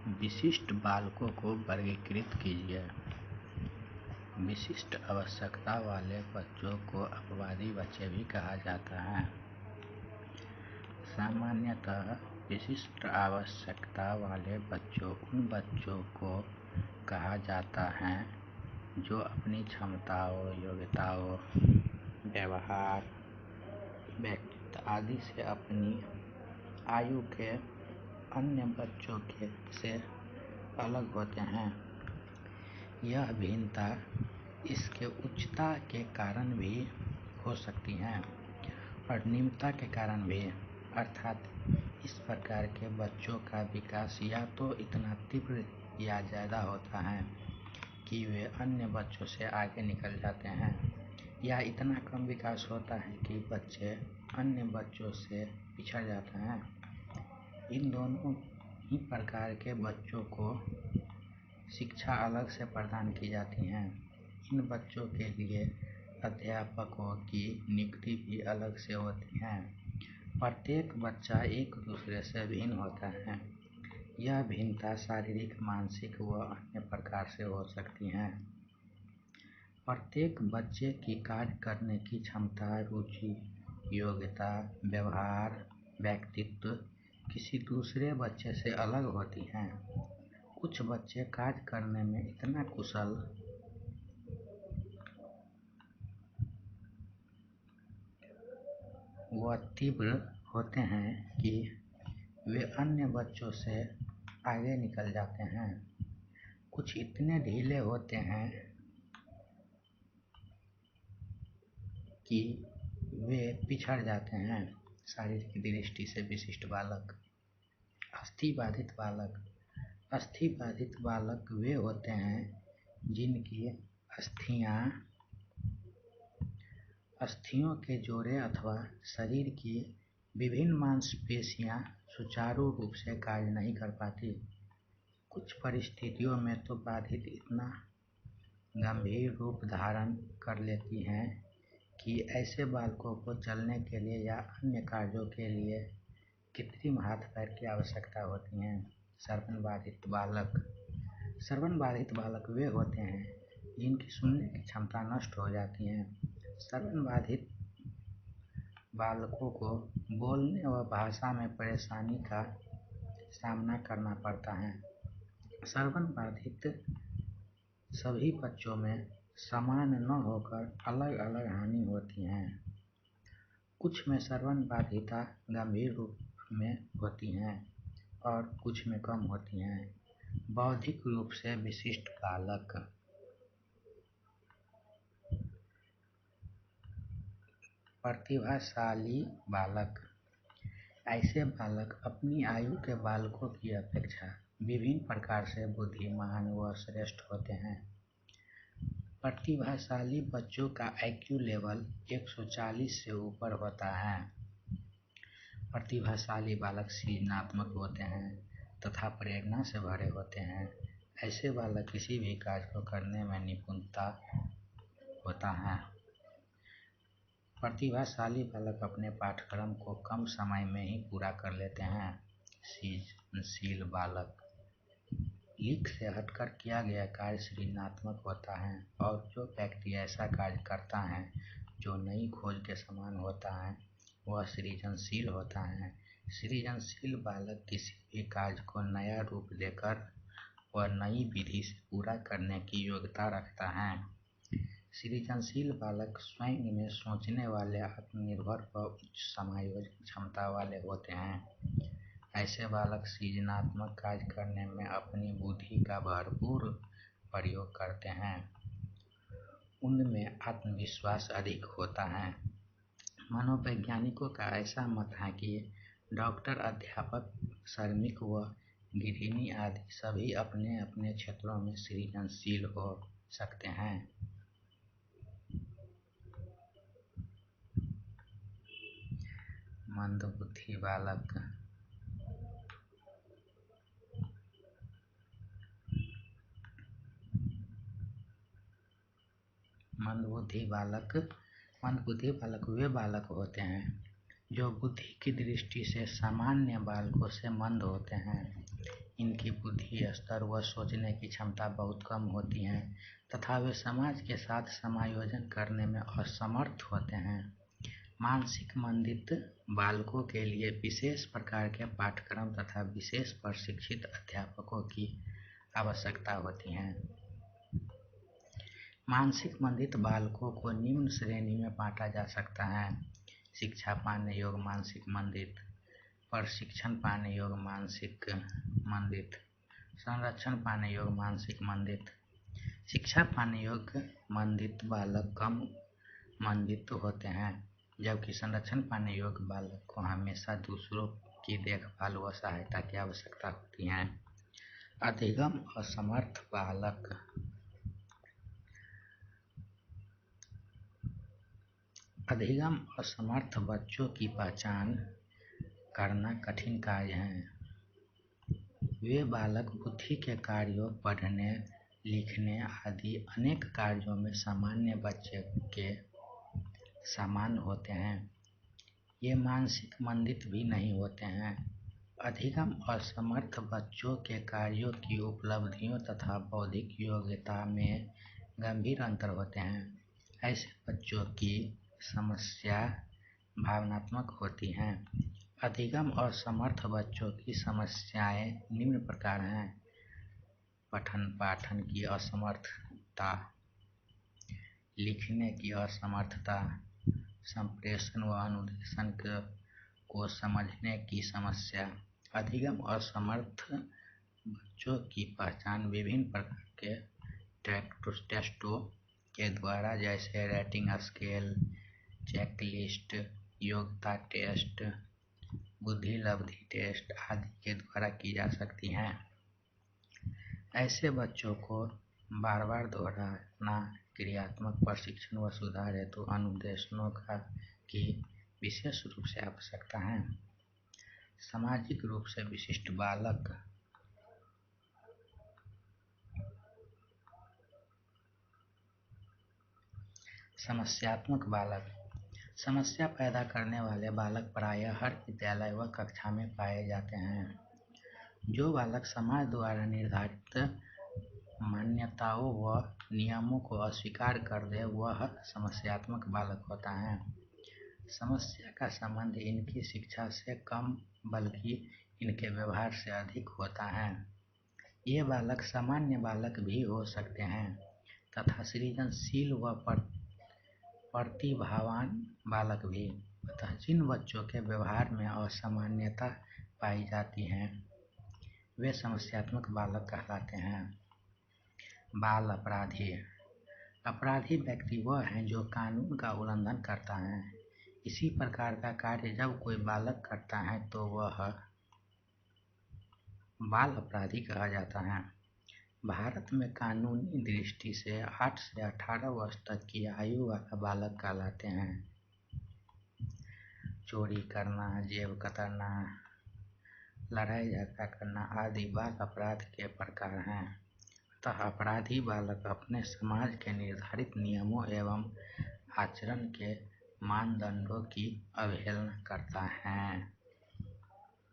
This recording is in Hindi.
विशिष्ट बालकों को वर्गीकृत कीजिए। विशिष्ट आवश्यकता वाले बच्चों को अपवादी बच्चे भी कहा जाता है। सामान्यतः विशिष्ट आवश्यकता वाले बच्चों उन बच्चों को कहा जाता है जो अपनी क्षमताओं, योग्यताओं, व्यवहार, व्यक्तित्व आदि से अपनी आयु के अन्य बच्चों से अलग होते हैं। यह भिन्नता इसके उच्चता के कारण भी हो सकती है और निम्नता के कारण भी, अर्थात इस प्रकार के बच्चों का विकास या तो इतना तीव्र या ज़्यादा होता है कि वे अन्य बच्चों से आगे निकल जाते हैं, या इतना कम विकास होता है कि बच्चे अन्य बच्चों से पिछड़ जाते हैं। इन दोनों ही प्रकार के बच्चों को शिक्षा अलग से प्रदान की जाती है। इन बच्चों के लिए अध्यापकों की नियुक्ति भी अलग से होती है। प्रत्येक बच्चा एक दूसरे से भिन्न होता है। यह भिन्नता शारीरिक, मानसिक व अन्य प्रकार से हो सकती है। प्रत्येक बच्चे की कार्य करने की क्षमता, रुचि, योग्यता, व्यवहार, व्यक्तित्व किसी दूसरे बच्चे से अलग होती हैं। कुछ बच्चे कार्य करने में इतना कुशल व तीव्र होते हैं कि वे अन्य बच्चों से आगे निकल जाते हैं। कुछ इतने ढीले होते हैं कि वे पिछड़ जाते हैं। शारीरिक दृष्टि से विशिष्ट बालक। अस्थिबाधित बालक। अस्थिबाधित बालक वे होते हैं जिनकी अस्थियों के जोड़े अथवा शरीर की विभिन्न मांसपेशियां सुचारू रूप से कार्य नहीं कर पाती। कुछ परिस्थितियों में तो बाधित इतना गंभीर रूप धारण कर लेती हैं कि ऐसे बालकों को चलने के लिए या अन्य कार्यों के लिए कृत्रिम हाथ पैर की आवश्यकता होती है। श्रवण बाधित बालक। श्रवण बाधित बालक वे होते हैं जिनकी सुनने की क्षमता नष्ट हो जाती है। श्रवण बाधित बालकों को बोलने व भाषा में परेशानी का सामना करना पड़ता है। श्रवण बाधित सभी बच्चों में समान न होकर अलग अलग हानि होती है। कुछ में श्रवण बाधिता गंभीर रूप में होती हैं और कुछ में कम होती हैं। बौद्धिक रूप से विशिष्ट बालक। प्रतिभाशाली बालक। ऐसे बालक अपनी आयु के बालकों की अपेक्षा विभिन्न प्रकार से बुद्धिमान व श्रेष्ठ होते हैं। प्रतिभाशाली बच्चों का IQ लेवल 140 से ऊपर होता है। प्रतिभाशाली बालक सृजनात्मक होते हैं तथा प्रेरणा से भरे होते हैं। ऐसे बालक किसी भी कार्य को करने में निपुणता होता है। प्रतिभाशाली बालक अपने पाठ्यक्रम को कम समय में ही पूरा कर लेते हैं। सृजनशील बालक। लिख से हटकर किया गया कार्य सृजनात्मक होता है और जो व्यक्ति ऐसा कार्य करता है जो नई खोज के समान होता है वह सृजनशील होता है। सृजनशील बालक किसी भी कार्य को नया रूप देकर व नई विधि से पूरा करने की योग्यता रखता है। सृजनशील बालक स्वयं में सोचने वाले, आत्मनिर्भर व उच्च समायोजन क्षमता वाले होते हैं। ऐसे बालक सृजनात्मक कार्य करने में अपनी बुद्धि का भरपूर प्रयोग करते हैं। उनमें आत्मविश्वास अधिक होता है। मनोवैज्ञानिकों का ऐसा मत है कि डॉक्टर, अध्यापक, श्रमिक व गृहिणी आदि सभी अपने अपने क्षेत्रों में सृजनशील हो सकते हैं। मंदबुद्धि बालक। मंदबुद्धि बालक वे बालक होते हैं जो बुद्धि की दृष्टि से सामान्य बालकों से मंद होते हैं। इनकी बुद्धि स्तर व सोचने की क्षमता बहुत कम होती है तथा वे समाज के साथ समायोजन करने में असमर्थ होते हैं। मानसिक मंदित बालकों के लिए विशेष प्रकार के पाठ्यक्रम तथा विशेष प्रशिक्षित अध्यापकों की आवश्यकता होती है। मानसिक मंदित बालकों को निम्न श्रेणी में बांटा जा सकता है: शिक्षा पाने योग्य मानसिक मंदित, प्रशिक्षण पाने योग्य मानसिक मंदित, संरक्षण पाने योग्य मानसिक मंदित। शिक्षा पाने योग्य मंदित बालक कम मंदित होते हैं, जबकि संरक्षण पाने योग्य बालक को हमेशा दूसरों की देखभाल व सहायता की आवश्यकता होती है। अधिगम असमर्थ बालक अधिगम असमर्थ बच्चों की पहचान करना कठिन कार्य है। वे बालक बुद्धि के कार्यों, पढ़ने, लिखने आदि अनेक कार्यों में सामान्य बच्चे के समान होते हैं। ये मानसिक मंदित भी नहीं होते हैं। अधिगम असमर्थ बच्चों के कार्यों की उपलब्धियों तथा बौद्धिक योग्यता में गंभीर अंतर होते हैं। ऐसे बच्चों की समस्या भावनात्मक होती हैं। अधिगम असमर्थ बच्चों की समस्याएं निम्न प्रकार हैं: पठन पाठन की असमर्थता, लिखने की असमर्थता, संप्रेषण व अनुदेशन को समझने की समस्या। अधिगम असमर्थ बच्चों की पहचान विभिन्न प्रकार के टेस्टों के द्वारा, जैसे रेटिंग स्केल, चेकलिस्ट, योग्यता टेस्ट, बुद्धि लब्धि टेस्ट आदि के द्वारा की जा सकती हैं। ऐसे बच्चों को बार बार दोहराना, क्रियात्मक प्रशिक्षण व सुधार हेतु अनुदेशनों की विशेष रूप से आवश्यकता है। सामाजिक रूप से विशिष्ट बालक समस्यात्मक बालक समस्या पैदा करने वाले बालक प्रायः हर विद्यालय व कक्षा में पाए जाते हैं। जो बालक समाज द्वारा निर्धारित मान्यताओं व नियमों को अस्वीकार कर दे वह समस्यात्मक बालक होता है। समस्या का संबंध इनकी शिक्षा से कम बल्कि इनके व्यवहार से अधिक होता है। ये बालक सामान्य बालक भी हो सकते हैं तथा सृजनशील व प्रतिभावान बालक भी। अतः जिन बच्चों के व्यवहार में असामान्यता पाई जाती है वे समस्यात्मक बालक कहलाते हैं। बाल अपराधी अपराधी व्यक्ति वह है जो कानून का उल्लंघन करता है। इसी प्रकार का कार्य जब कोई बालक करता है तो वह बाल अपराधी कहा जाता है। भारत में कानूनी दृष्टि से 8 से 18 वर्ष तक की आयु वाला बालक कहलाते हैं। चोरी करना, जेब कतरना, लड़ाई झगड़ा करना आदि बाल अपराध के प्रकार हैं। अतः अपराधी बालक अपने समाज के निर्धारित नियमों एवं आचरण के मानदंडों की अवहेलना करता है।